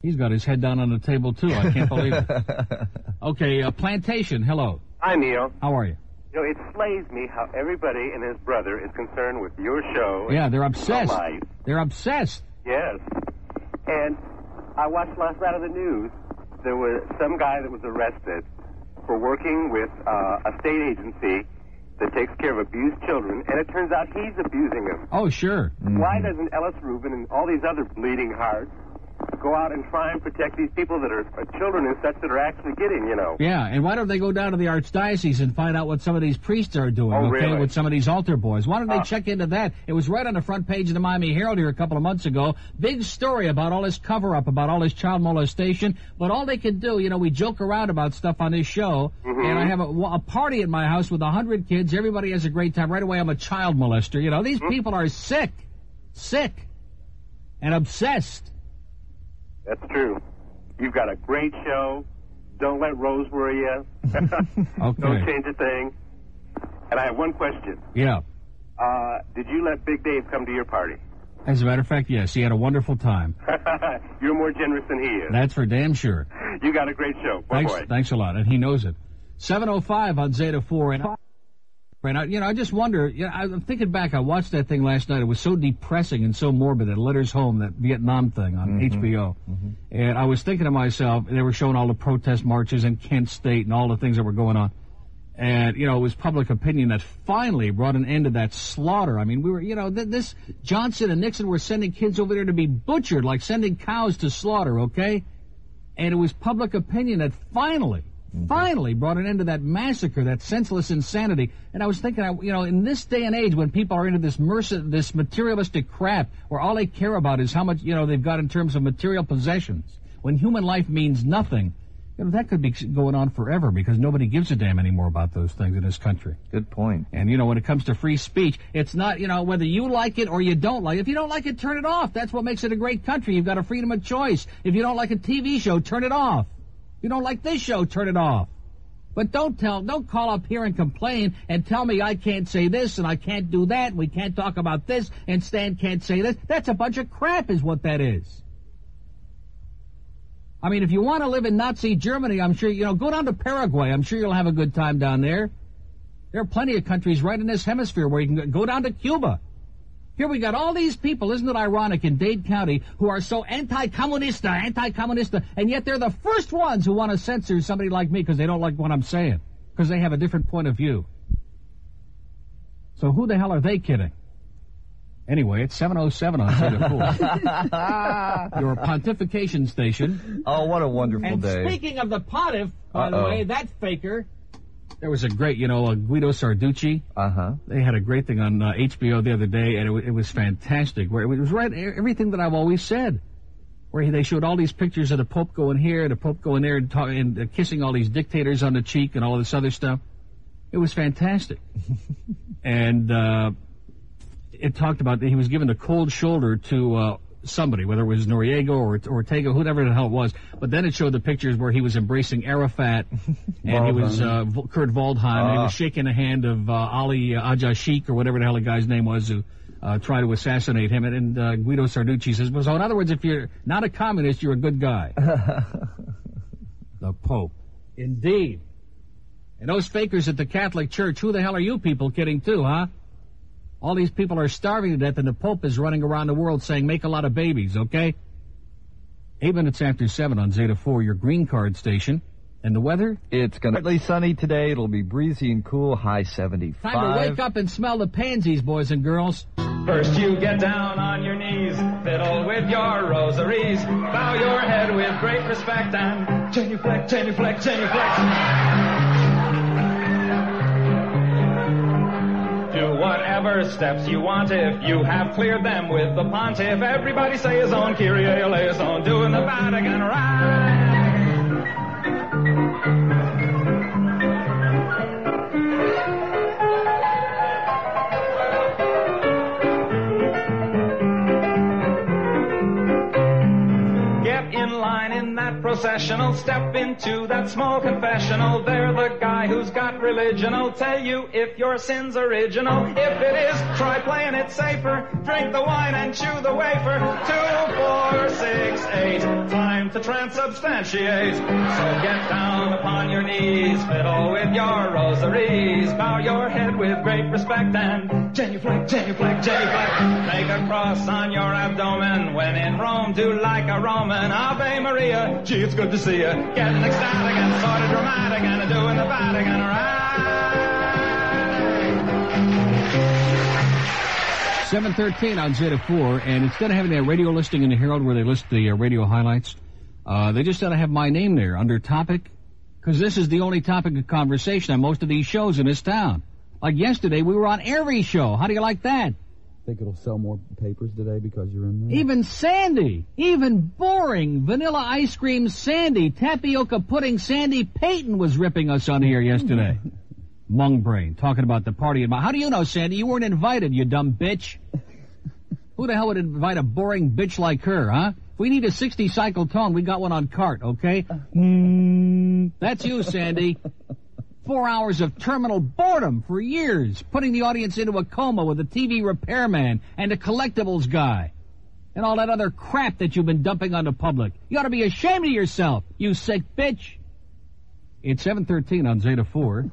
He's got his head down on the table, too. I can't believe it. Okay, Plantation, hello. Hi, Neil. How are you? You know, it slays me how everybody and his brother is concerned with your show. Yeah, they're obsessed. They're obsessed. Yes. And I watched last night on the news. There was some guy that was arrested for working with a state agency that takes care of abused children, and it turns out he's abusing them. Oh, sure. Mm-hmm. Why doesn't Ellis Rubin and all these other bleeding hearts go out and try and protect these people that are children and such that are actually getting, you know? Yeah, and why don't they go down to the archdiocese and find out what some of these priests are doing, really? With some of these altar boys? Why don't they check into that? It was right on the front page of the Miami Herald here a couple of months ago. Big story about all this cover-up, about all this child molestation. But all they can do, you know, we joke around about stuff on this show, and I have a party at my house with 100 kids. Everybody has a great time. Right away, I'm a child molester. You know, these people are sick, and obsessed. That's true. You've got a great show. Don't let Rose worry you. Okay. Don't change a thing. And I have one question. Yeah. Did you let Big Dave come to your party? As a matter of fact, yes. He had a wonderful time. You're more generous than he is. That's for damn sure. You got a great show. Thanks a lot. And he knows it. 7:05 on Zeta 4. And I just wonder, I'm thinking back, I watched that thing last night. It was so depressing and so morbid, that Letters Home, that Vietnam thing on HBO. And I was thinking to myself, they were showing all the protest marches in Kent State and all the things that were going on. And, it was public opinion that finally brought an end to that slaughter. I mean, we were, this Johnson and Nixon were sending kids over there to be butchered, like sending cows to slaughter, okay? And it was public opinion that finally brought an end to that massacre, that senseless insanity. And I was thinking, in this day and age when people are into this materialistic crap, where all they care about is how much, they've got in terms of material possessions, when human life means nothing, that could be going on forever, because nobody gives a damn anymore about those things in this country. Good point. And, when it comes to free speech, it's not, whether you like it or you don't like it. If you don't like it, turn it off. That's what makes it a great country. You've got a freedom of choice. If you don't like a TV show, turn it off. If you don't like this show, turn it off. But don't call up here and complain and tell me I can't say this and I can't do that, and we can't talk about this, and Stan can't say this. That's a bunch of crap is what that is. I mean, if you want to live in Nazi Germany, I'm sure, go down to Paraguay. I'm sure you'll have a good time down there. There are plenty of countries right in this hemisphere where you can go down to Cuba. Here we got all these people, isn't it ironic, in Dade County, who are so anti-communista, and yet they're the first ones who want to censor somebody like me because they don't like what I'm saying, because they have a different point of view. So who the hell are they kidding? Anyway, it's 7:07 on Zeta 4. Your pontification station. Oh, what a wonderful day. And speaking of the pontiff, by the way, that faker, there was a great, Guido Sarducci. They had a great thing on HBO the other day, and it was fantastic. Where it was right, everything that I've always said. Where they showed all these pictures of the Pope going here, the Pope going there, and kissing all these dictators on the cheek and all this other stuff. It was fantastic. And it talked about that he was given the cold shoulder to somebody, whether it was Noriega or Ortega, whoever the hell it was. But then it showed the pictures where he was embracing Arafat, and he was Kurt Waldheim, and he was shaking the hand of Ali Aja Sheikh, or whatever the hell the guy's name was, who tried to assassinate him. And Guido Sarducci says, well, so in other words, if you're not a communist, you're a good guy. The Pope. Indeed. And those fakers at the Catholic Church, who the hell are you people kidding too, huh? All these people are starving to death, and the Pope is running around the world saying, make a lot of babies, okay? 8 minutes after 7 on Zeta 4, your green card station. And the weather? It's going to be partly sunny today. It'll be breezy and cool, high 75. Time to wake up and smell the pansies, boys and girls. First you get down on your knees, fiddle with your rosaries, bow your head with great respect, and genuflect, genuflect, genuflect. Do whatever steps you want if you have cleared them with the pontiff. Everybody say his own Kyrie eleison, doing the Vatican right. Get in line in that processional, step into that small confessional. They're the guy who's got religion. I'll tell you if your sin's original. If it is, try playing it safer. Drink the wine and chew the wafer. 2, 4, 6, 8 times. time to transubstantiate. So get down upon your knees, fiddle with your rosaries, bow your head with great respect and genuflect, genuflect, genuflect. Make a cross on your abdomen. When in Rome, do like a Roman. Ave Maria, gee, it's good to see you. Getting ecstatic and sort of dramatic and doing the Vatican right. 7:13 on Zeta 4, and instead of having that radio listing in the Herald where they list the radio highlights, they just ought to have my name there under topic, because this is the only topic of conversation on most of these shows in this town. Like yesterday, we were on every show. How do you like that? Think it'll sell more papers today because you're in there? Even Sandy, even boring vanilla ice cream Sandy, tapioca pudding Sandy Payton was ripping us on here yesterday. Mungbrain, talking about the party. How do you know, Sandy? You weren't invited, you dumb bitch. Who the hell would invite a boring bitch like her, huh? If we need a 60-cycle tone, we got one on cart, okay? That's you, Sandy. 4 hours of terminal boredom for years, putting the audience into a coma with a TV repairman and a collectibles guy. And all that other crap that you've been dumping on the public. You ought to be ashamed of yourself, you sick bitch. It's 7:13 on Zeta 4.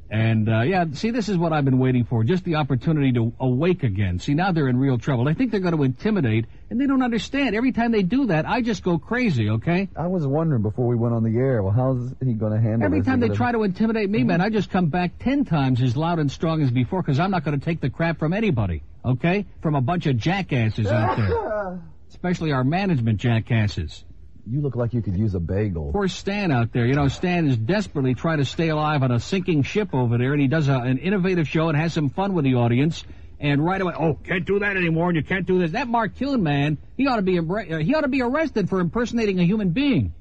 And, see, this is what I've been waiting for, just the opportunity to awake again. See, now they're in real trouble. They think they're going to intimidate, and they don't understand. Every time they do that, I just go crazy, okay? I was wondering before we went on the air, well, how's he going to handle Every this? time they try to intimidate me, man, I just come back 10 times as loud and strong as before, because I'm not going to take the crap from anybody, okay? From a bunch of jackasses out there. Especially our management jackasses. You look like you could use a bagel. Poor Stan out there. You know, Stan is desperately trying to stay alive on a sinking ship over there, and he does an innovative show and has some fun with the audience. And right away, can't do that anymore, and you can't do this. That Mark Kuhn, man, he ought to be arrested for impersonating a human being.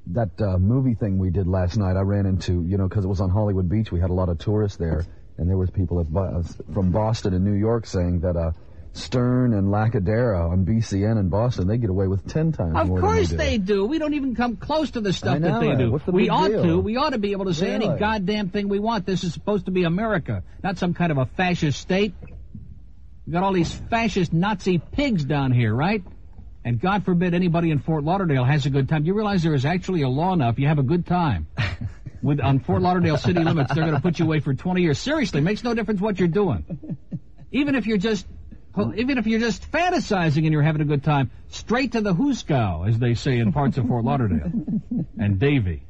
That movie thing we did last night, I ran into, because it was on Hollywood Beach, we had a lot of tourists there, and there was people from Boston and New York saying that Stern and Lacadera on BCN in Boston, they get away with 10 times more than we do. Of course they do. We don't even come close to the stuff that they do. What's the big deal? We ought to be able to say any goddamn thing we want. This is supposed to be America, not some kind of a fascist state. We got all these fascist Nazi pigs down here, right? And God forbid anybody in Fort Lauderdale has a good time. You realize there is actually a law now if you have a good time. On Fort Lauderdale city limits, they're going to put you away for 20 years. Seriously, makes no difference what you're doing. Even if you're just fantasizing and you're having a good time, straight to the hooskow, as they say in parts of Fort Lauderdale. And Davie.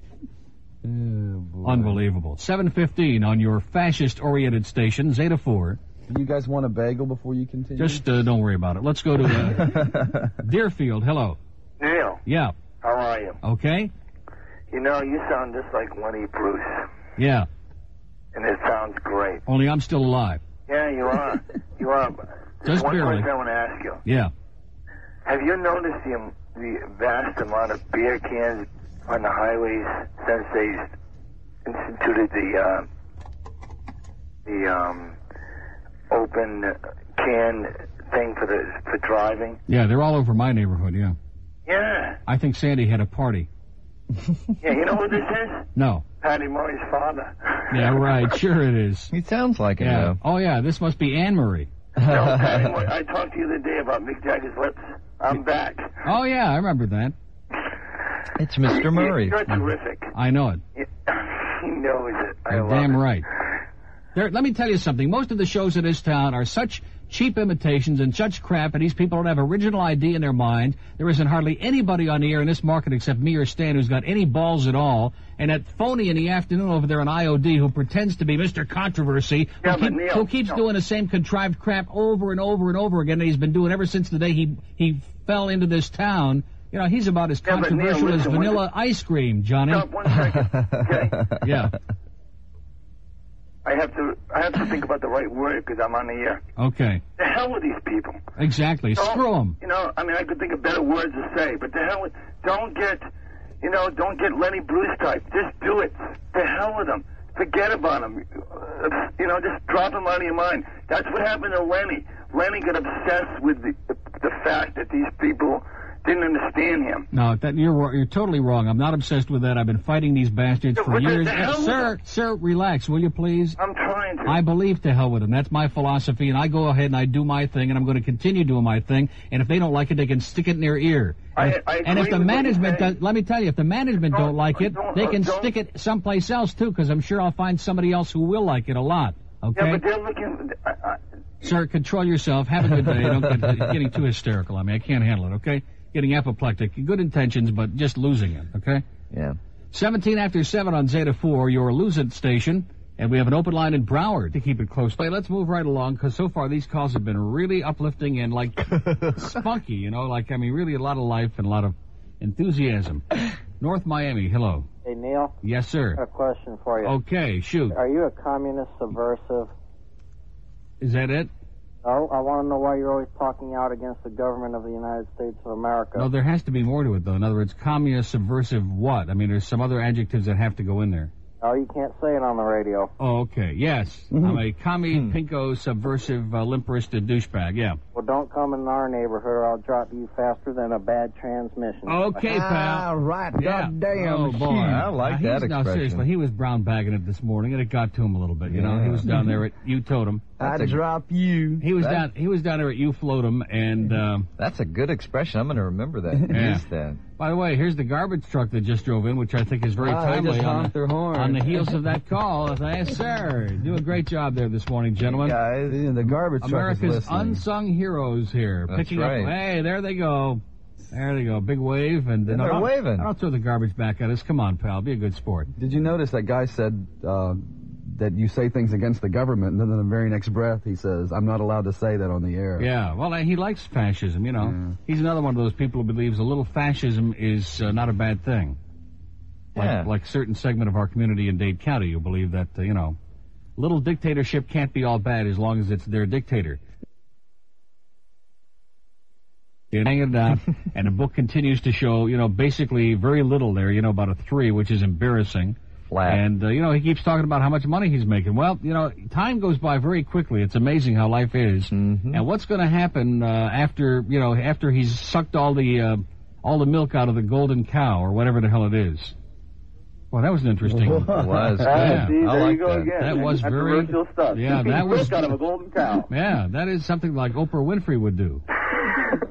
Oh, unbelievable. 7:15 on your fascist-oriented station, Zeta 4. Do you guys want a bagel before you continue? Just don't worry about it. Let's go to Deerfield. Hello. Neil. Yeah. How are you? Okay. You sound just like Lenny Bruce. Yeah. And it sounds great. Only I'm still alive. Yeah, you are. You are. Just one barely. question I want to ask you. Yeah. Have you noticed the vast amount of beer cans on the highways since they instituted the open can thing for driving? Yeah, they're all over my neighborhood, yeah. Yeah. I think Sandy had a party. Yeah, you know who this is? No. Patty Murray's father. Yeah, right. Sure it is. He sounds like it, yeah. though. Oh, yeah, this must be Anne-Marie. No, Patty Murray. I talked to you the other day about Mick Jagger's lips. I'm back. Oh, yeah, I remember that. It's Mr. Murray. You're terrific. I know it. He knows it. You're damn right. Let me tell you something. Most of the shows in this town are such cheap imitations and such crap, and these people don't have original idea in their mind. There isn't hardly anybody on the air in this market except me or Stan who's got any balls at all. And that phony in the afternoon over there on IOD who pretends to be Mr. Controversy, who keeps doing the same contrived crap over and over and over again that he's been doing ever since the day he fell into this town. He's about as controversial as vanilla ice cream, Johnny. Stop 1 second, okay? Yeah. I have to think about the right word because I'm on the air. Okay. The hell with these people. Exactly. Screw them. I could think of better words to say, but the hell with, don't get Lenny Bruce type. Just do it. The hell with them. Forget about them. Just drop them out of your mind. That's what happened to Lenny. Lenny got obsessed with the fact that these people didn't understand him. No, you're totally wrong. I'm not obsessed with that. I've been fighting these bastards for years. Sir, relax, will you please? I'm trying to. I believe to hell with them. That's my philosophy, and I go ahead and I do my thing, and I'm going to continue doing my thing. And if they don't like it, they can stick it in their ear. And if the management does, let me tell you, if the management don't like it, they can stick it someplace else too, because I'm sure I'll find somebody else who will like it a lot. Okay? Yeah, but they're looking. Sir, control yourself. Have a good day. Don't get getting too hysterical on me. I can't handle it. Okay? Getting apoplectic. Good intentions, but just losing it. Okay? Yeah. 17 after 7 on Zeta 4, your Lose It station. And we have an open line in Broward to keep it close. Let's move right along, because so far these calls have been really uplifting and, like, spunky, you know, like, I mean, really a lot of life and a lot of enthusiasm. North Miami, hello. Hey, Neil? Yes, sir. I have a question for you. Okay, shoot. Are you a communist subversive? Is that it? No, I want to know why you're always talking out against the government of the United States of America. No, there has to be more to it, though. In other words, communist, subversive, what? I mean, there's some other adjectives that have to go in there. Oh, you can't say it on the radio. Oh, okay. Yes. Mm-hmm. I'm a commie, pinko, subversive, limperist, douchebag. Yeah. Well, don't come in our neighborhood or I'll drop you faster than a bad transmission. Okay, pal. Right. Yeah. Goddamn. Oh, boy. I like that Now, expression. seriously, he was brown bagging it this morning, and it got to him a little bit. You know, he was down there at You Totem. I'd drop you. He was down there at You Floatem, and That's a good expression. I'm going to remember that. Yeah. Use that. by the way, here's the garbage truck that just drove in, which I think is very timely on the heels of that call. Yes, sir. Do a great job there this morning, gentlemen. Guys, the garbage truck America's is listening. unsung heroes here. That's picking right. up. Hey, there they go. There they go. Big wave. And they're waving. I don't throw the garbage back at us. Come on, pal. Be a good sport. Did you notice that guy said that you say things against the government, and then in the very next breath he says, I'm not allowed to say that on the air. Yeah, well, he likes fascism, you know. Yeah. He's another one of those people who believes a little fascism is not a bad thing. Like certain segment of our community in Dade County who believe that, little dictatorship can't be all bad as long as it's their dictator. You're hanging it down, and the book continues to show, basically very little there, about a 3, which is embarrassing. Flat. And, he keeps talking about how much money he's making. Well, time goes by very quickly. It's amazing how life is. Mm-hmm. And what's going to happen after he's sucked all the milk out of the golden cow, or whatever the hell it is? Well, that was interesting. It was. Yeah. See, there you go that. again. That was very controversial stuff. Yeah, that was out of a golden cow. Yeah, that is something like Oprah Winfrey would do.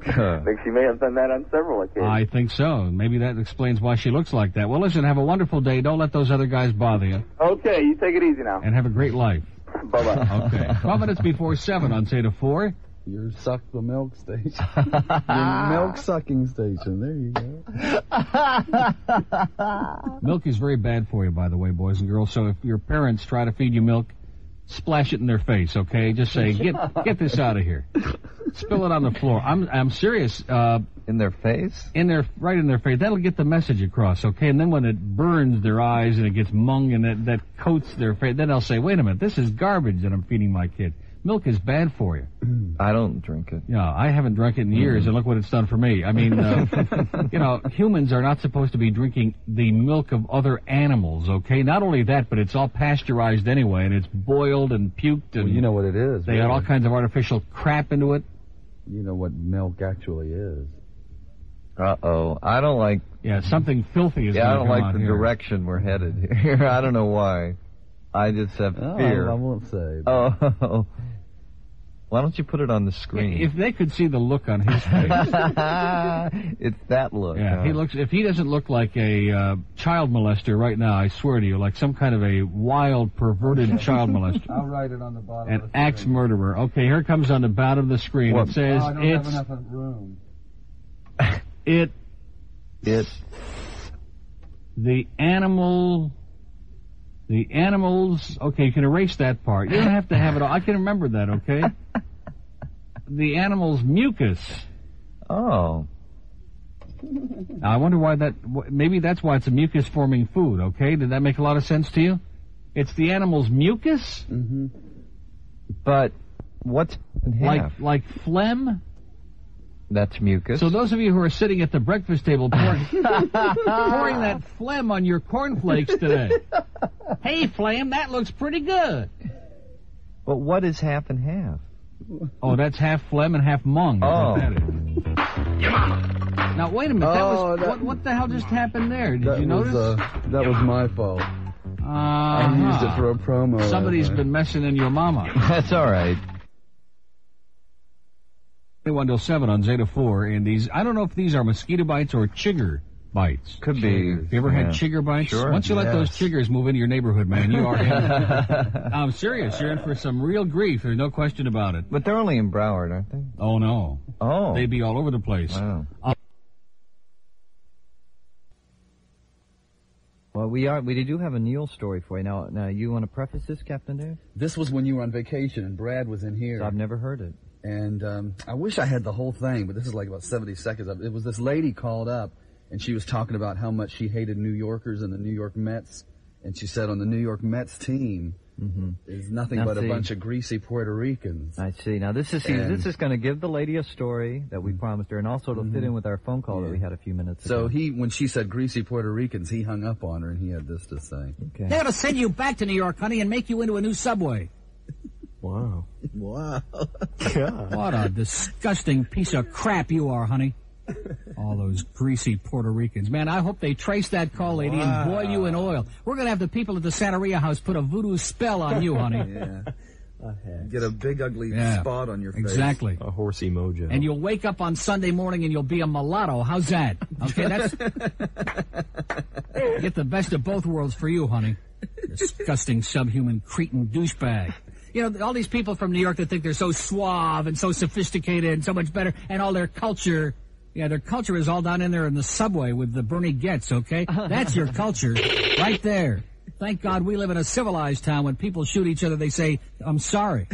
I think she may have done that on several occasions. I think so. Maybe that explains why she looks like that. Well, listen, have a wonderful day. Don't let those other guys bother you. Okay, you take it easy now. And have a great life. Bye-bye. Okay. 12 minutes before 7 on Zeta 4. Your suck the milk station. Your milk sucking station. There you go. Milk is very bad for you, by the way, boys and girls. So if your parents try to feed you milk, splash it in their face, okay? Just say, get this out of here. Spill it on the floor. I'm serious. In their face? Right in their face. That'll get the message across, okay? And then when it burns their eyes and it gets mung and that coats their face, then they'll say, wait a minute, this is garbage that I'm feeding my kid. Milk is bad for you. I don't drink it. Yeah, I haven't drunk it in years, and look what it's done for me. I mean, humans are not supposed to be drinking the milk of other animals, okay? Not only that, but it's all pasteurized anyway, and it's boiled and puked, and you know what it is. They add all kinds of artificial crap into it. You know what milk actually is. Uh-oh. I don't like... Yeah, something filthy is going to come I don't like the here. Direction we're headed here. I don't know why. I just have fear. I won't say. Oh. Why don't you put it on the screen? If they could see the look on his face. It's that look. Yeah, if he doesn't look like a child molester right now, I swear to you, like some kind of a wild, perverted child molester. I'll write it on the bottom An axe murderer. Okay, here comes on the bottom of the screen. What? It says, I don't have enough room. The animals, okay, you can erase that part. You don't have to have it all. I can remember that, okay? The animal's mucus. Oh. Now, I wonder why maybe that's why it's a mucus-forming food, okay? Did that make a lot of sense to you? It's the animal's mucus? Mm-hmm. But what's in half? Like phlegm? That's mucus. So those of you who are sitting at the breakfast table pouring that phlegm on your cornflakes today. Hey, phlegm, that looks pretty good. But what is half and half? Oh, that's half phlegm and half mung. Oh. That's what that is. Your mama. Now, wait a minute. What the hell just happened there? Did you notice? That was my fault. I used it for a promo. Somebody's been messing in your mama. That's all right. 21 till 7 on Zeta 4, and these, I don't know if these are mosquito bites or chigger bites. Could be. Have you ever had chigger bites? Sure. Once you let those chiggers move into your neighborhood, man, you are in. I'm serious. You're in for some real grief. There's no question about it. But they're only in Broward, aren't they? Oh, no. Oh. They'd be all over the place. Wow. Well, we do have a Neil story for you. Now, you want to preface this, Captain Dave? This was when you were on vacation and Brad was in here. So I've never heard it. And I wish I had the whole thing, but this is like about 70 seconds of it. It was this lady called up, and she was talking about how much she hated New Yorkers and the New York Mets. And she said on the New York Mets team, is nothing but a bunch of greasy Puerto Ricans. I see. Now, this is going to give the lady a story that we promised her, and also it'll fit in with our phone call that we had a few minutes ago. So when she said greasy Puerto Ricans, he hung up on her, and he had this to say. Okay. They ought to send you back to New York, honey, and make you into a new subway. Wow. God. What a disgusting piece of crap you are, honey. All those greasy Puerto Ricans. Man, I hope they trace that call, lady, and boil you in oil. We're going to have the people at the Santeria house put a voodoo spell on you, honey. Yeah. Get a big, ugly spot on your face. Exactly. A horsey mojo. And you'll wake up on Sunday morning and you'll be a mulatto. How's that? Okay, that's... Get the best of both worlds for you, honey. Disgusting, subhuman, cretin douchebag. You know, all these people from New York that think they're so suave and so sophisticated and so much better, and all their culture, their culture is all down in there in the subway with the Bernie Getz, okay? That's your culture right there. Thank God we live in a civilized town. When people shoot each other, they say, I'm sorry.